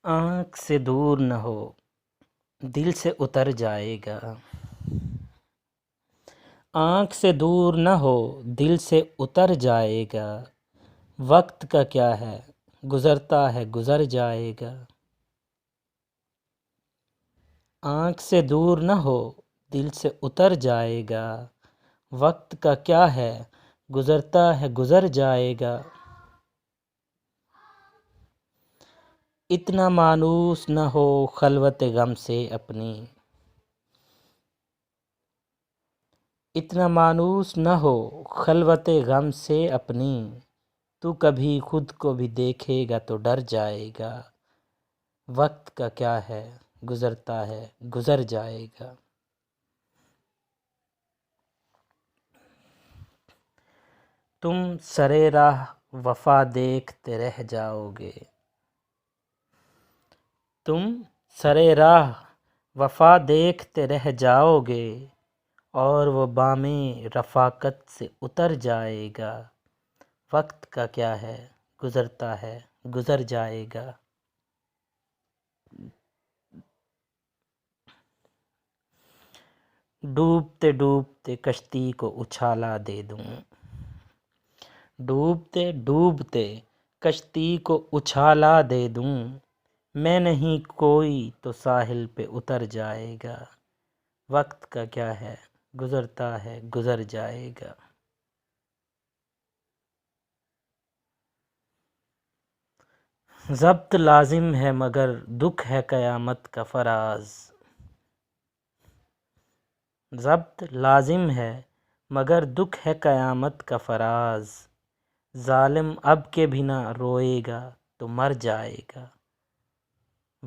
آنکھ سے دور نہ ہو دل سے اتر جائے گا۔ آنکھ سے دور نہ ہو دل سے اتر جائے گا۔ وقت کا کیا ہے گزرتا ہے گزر جائے گا۔ آنکھ سے دور نہ ہو دل سے اتر جائے گا۔ وقت کا کیا ہے گزرتا ہے گزر جائے گا۔ اتنا مانوس نہ ہو خلوت غم سے اپنی۔ اتنا مانوس نہ ہو خلوت غم سے اپنی۔ تو کبھی خود کو بھی دیکھے گا تو ڈر جائے گا۔ وقت کا کیا ہے گزرتا ہے گزر جائے گا۔ تم سرے راہ وفا دیکھتے رہ جاؤ گے۔ تم سرے راہ وفا دیکھتے رہ جاؤ گے اور وہ بام رفاقت سے اتر جائے گا۔ وقت کا کیا ہے گزرتا ہے گزر جائے گا۔ ڈوبتے ڈوبتے کشتی کو اچھالا دے دوں۔ ڈوبتے ڈوبتے کشتی کو اچھالا دے دوں۔ میں نہیں کوئی تو ساحل پہ اتر جائے گا۔ وقت کا کیا ہے گزرتا ہے گزر جائے گا۔ ضبط لازم ہے مگر دکھ ہے قیامت کا فراز۔ ضبط لازم ہے مگر دکھ ہے قیامت کا فراز۔ ظالم اب کے بھی نہ روئے گا تو مر جائے گا۔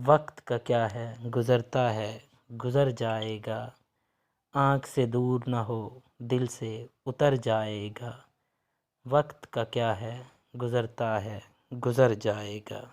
وقت کا کیا ہے گزرتا ہے گزر جائے گا۔ آنکھ سے دور نہ ہو دل سے اتر جائے گا۔ وقت کا کیا ہے گزرتا ہے گزر جائے گا۔